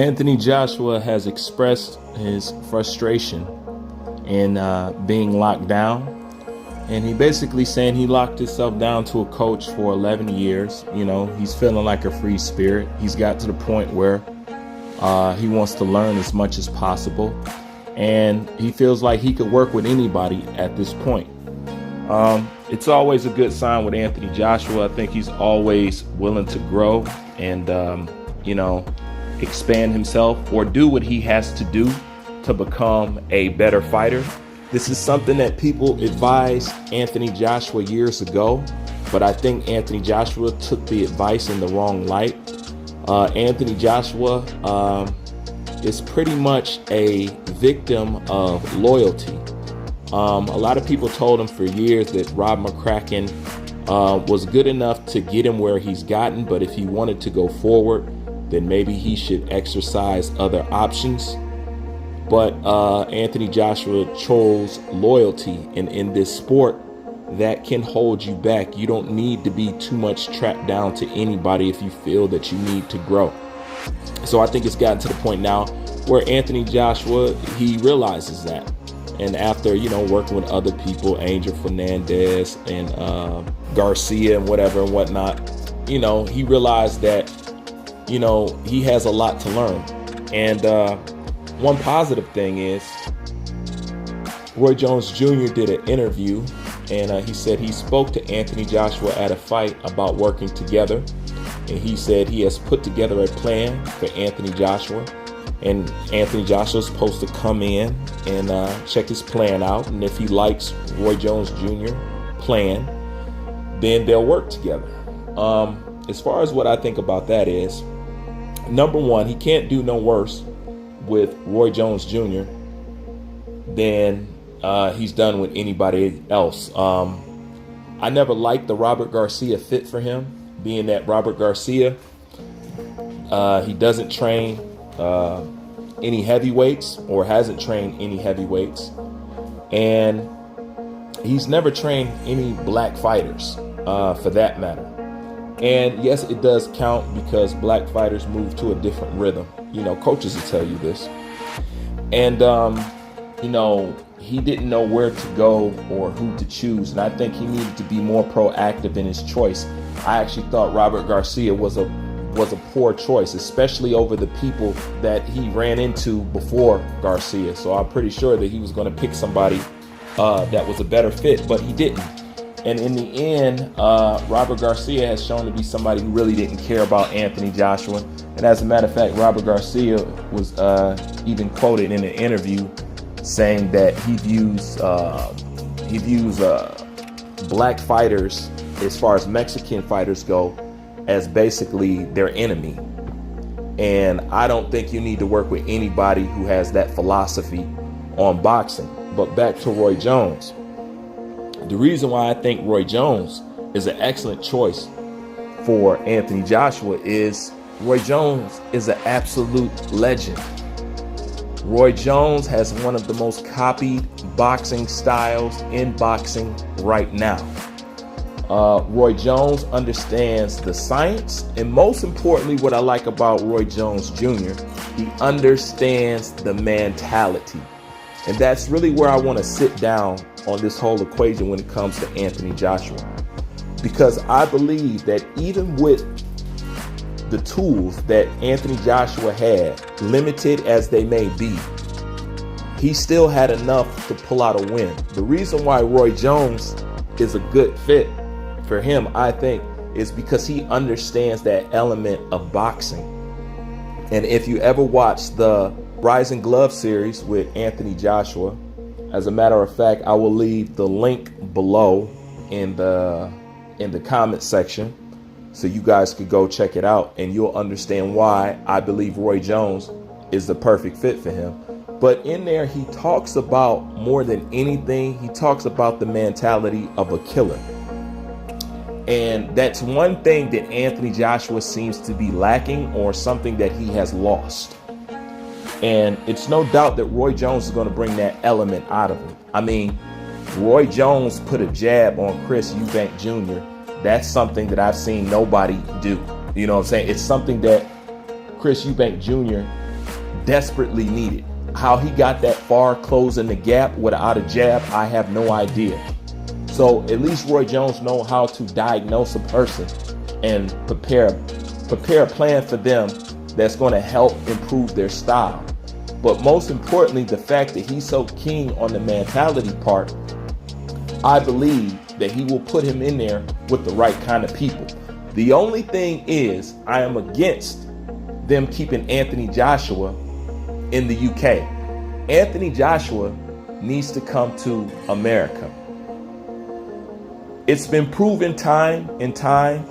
Anthony Joshua has expressed his frustration in being locked down. And he basically saying he locked himself down to a coach for 11 years. You know, he's feeling like a free spirit. He's got to the point where he wants to learn as much as possible. And he feels like he could work with anybody at this point. It's always a good sign with Anthony Joshua. I think he's always willing to grow and, expand himself or do what he has to do to become a better fighter. This is something that people advised Anthony Joshua years ago, but I think Anthony Joshua took the advice in the wrong light. Anthony Joshua is pretty much a victim of loyalty. A lot of people told him for years that Rob McCracken was good enough to get him where he's gotten, but if he wanted to go forward, then maybe he should exercise other options. But Anthony Joshua chose loyalty, and in this sport, that can hold you back. You don't need to be too much trapped down to anybody if you feel that you need to grow. So I think it's gotten to the point now where Anthony Joshua, he realizes that. And after, working with other people, Angel Fernandez and Garcia and whatever and whatnot, he realized that, he has a lot to learn. And one positive thing is Roy Jones Jr. did an interview, and he said he spoke to Anthony Joshua at a fight about working together. And he said he has put together a plan for Anthony Joshua. And Anthony Joshua's supposed to come in and check his plan out. And if he likes Roy Jones Jr. plan, then they'll work together. As far as what I think about that is, number one, he can't do no worse with Roy Jones Jr. than he's done with anybody else. I never liked the Robert Garcia fit for him, being that Robert Garcia, he doesn't train any heavyweights or hasn't trained any heavyweights, and he's never trained any black fighters for that matter. And yes, it does count because black fighters move to a different rhythm. Coaches will tell you this. And he didn't know where to go or who to choose, and I think he needed to be more proactive in his choice. I actually thought Robert Garcia was a poor choice, especially over the people that he ran into before Garcia. So I'm pretty sure that he was going to pick somebody that was a better fit, but he didn't. And in the end, Robert Garcia has shown to be somebody who really didn't care about Anthony Joshua. And as a matter of fact, Robert Garcia was even quoted in an interview saying that he views black fighters, as far as Mexican fighters go, as basically their enemy. And I don't think you need to work with anybody who has that philosophy on boxing. But back to Roy Jones. The reason why I think Roy Jones is an excellent choice for Anthony Joshua is Roy Jones is an absolute legend. Roy Jones has one of the most copied boxing styles in boxing right now. Roy Jones understands the science, and most importantly, what I like about Roy Jones Jr., he understands the mentality. And that's really where I want to sit down on this whole equation when it comes to Anthony Joshua. Because I believe that even with the tools that Anthony Joshua had, limited as they may be, he still had enough to pull out a win. The reason why Roy Jones is a good fit for him, I think, is because he understands that element of boxing. And if you ever watch the Rising Glove series with Anthony Joshua, as a matter of fact, I will leave the link below in the comment section so you guys could go check it out, and you'll understand why I believe Roy Jones is the perfect fit for him. But in there, he talks about, more than anything, he talks about the mentality of a killer. And that's one thing that Anthony Joshua seems to be lacking, or something that he has lost. And it's no doubt that Roy Jones is going to bring that element out of him. I mean, Roy Jones put a jab on Chris Eubank Jr. That's something that I've seen nobody do. You know what I'm saying? It's something that Chris Eubank Jr. desperately needed. How he got that far closing the gap without a jab, I have no idea. So at least Roy Jones know how to diagnose a person and prepare a plan for them that's going to help improve their style. But most importantly, the fact that he's so keen on the mentality part, I believe that he will put him in there with the right kind of people. The only thing is, I am against them keeping Anthony Joshua in the UK. Anthony Joshua needs to come to America. It's been proven time and time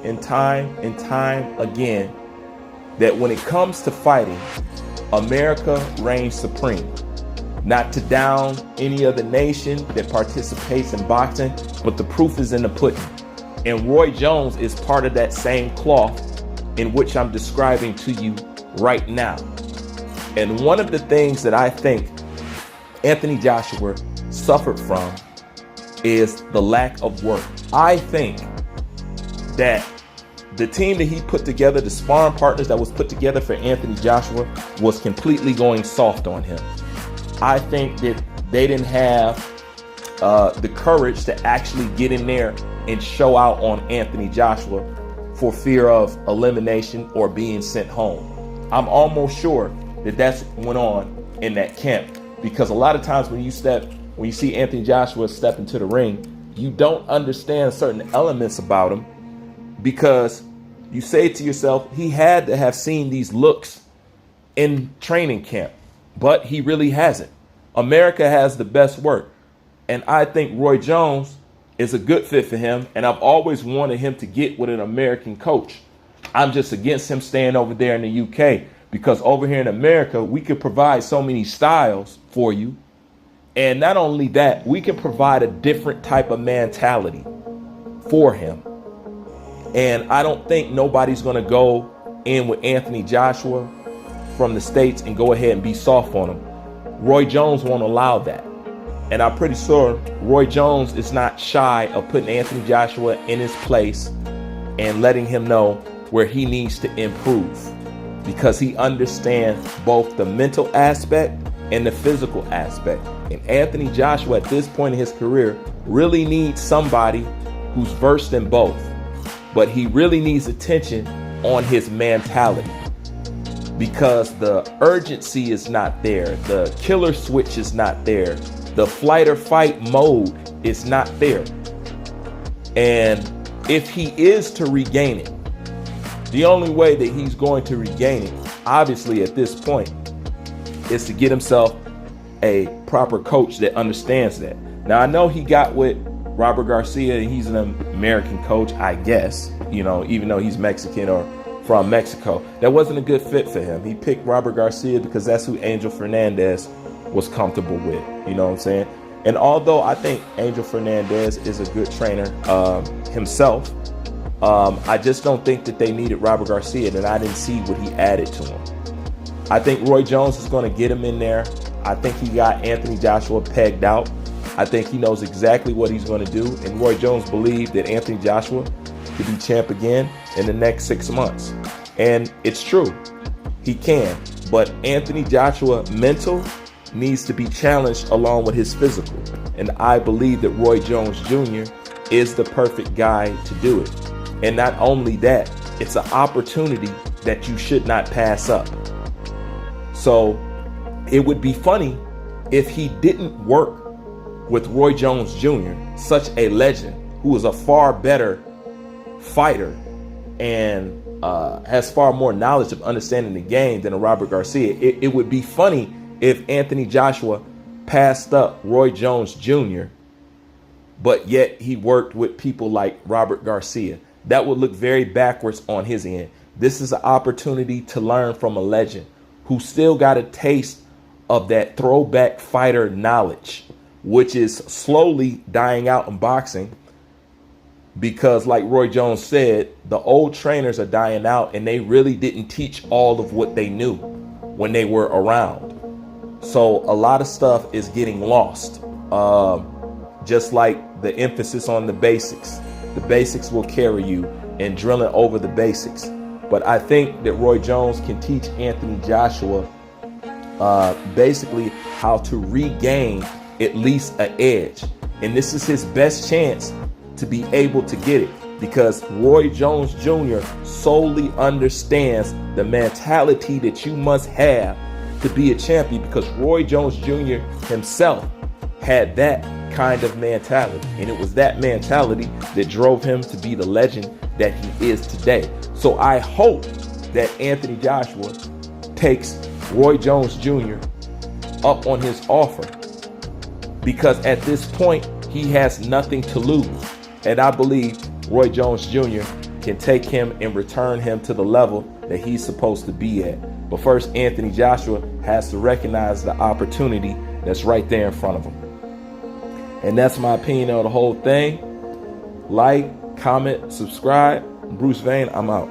again that when it comes to fighting, America reigns supreme. Not to down any other nation that participates in boxing, but the proof is in the pudding. And Roy Jones is part of that same cloth in which I'm describing to you right now. And one of the things that I think Anthony Joshua suffered from is the lack of work. I think that the team that he put together, the sparring partners that was put together for Anthony Joshua, was completely going soft on him. I think that they didn't have the courage to actually get in there and show out on Anthony Joshua for fear of elimination or being sent home. I'm almost sure that that's went on in that camp, because a lot of times when you see Anthony Joshua step into the ring, you don't understand certain elements about him, because you say to yourself, he had to have seen these looks in training camp, but he really hasn't. America has the best work. And I think Roy Jones is a good fit for him. And I've always wanted him to get with an American coach. I'm just against him staying over there in the UK, because over here in America, we could provide so many styles for you. And not only that, we can provide a different type of mentality for him. And I don't think nobody's going to go in with Anthony Joshua from the States and go ahead and be soft on him. Roy Jones won't allow that. And I'm pretty sure Roy Jones is not shy of putting Anthony Joshua in his place and letting him know where he needs to improve, because he understands both the mental aspect and the physical aspect. And Anthony Joshua at this point in his career really needs somebody who's versed in both. But he really needs attention on his mentality, because the urgency is not there. The killer switch is not there. The flight or fight mode is not there. And if he is to regain it, the only way that he's going to regain it, obviously at this point, is to get himself a proper coach that understands that. Now, I know he got with Robert Garcia, and he's an American coach, I guess, even though he's Mexican or from Mexico. That wasn't a good fit for him. He picked Robert Garcia because that's who Angel Fernandez was comfortable with. You know what I'm saying? And although I think Angel Fernandez is a good trainer himself, I just don't think that they needed Robert Garcia, and I didn't see what he added to him. I think Roy Jones is going to get him in there. I think he got Anthony Joshua pegged out. I think he knows exactly what he's going to do. And Roy Jones believed that Anthony Joshua could be champ again in the next 6 months. And it's true. He can. But Anthony Joshua mental needs to be challenged along with his physical. And I believe that Roy Jones Jr. is the perfect guy to do it. And not only that, it's an opportunity that you should not pass up. So it would be funny if he didn't work with Roy Jones Jr., such a legend who is a far better fighter and has far more knowledge of understanding the game than a Robert Garcia. It would be funny if Anthony Joshua passed up Roy Jones Jr., but yet he worked with people like Robert Garcia. That would look very backwards on his end. This is an opportunity to learn from a legend who still got a taste of that throwback fighter knowledge, which is slowly dying out in boxing, because like Roy Jones said, the old trainers are dying out and they really didn't teach all of what they knew when they were around. So a lot of stuff is getting lost, just like the emphasis on the basics. The basics will carry you, and drilling over the basics. But I think that Roy Jones can teach Anthony Joshua basically how to regain at least an edge. And this is his best chance to be able to get it, because Roy Jones Jr. solely understands the mentality that you must have to be a champion, because Roy Jones Jr. himself had that kind of mentality. And it was that mentality that drove him to be the legend that he is today. So I hope that Anthony Joshua takes Roy Jones Jr. up on his offer, because at this point he has nothing to lose. And I believe Roy Jones Jr. can take him and return him to the level that he's supposed to be at. But first, Anthony Joshua has to recognize the opportunity that's right there in front of him. And that's my opinion on the whole thing. Like, comment, subscribe. Bruce Vane, I'm out.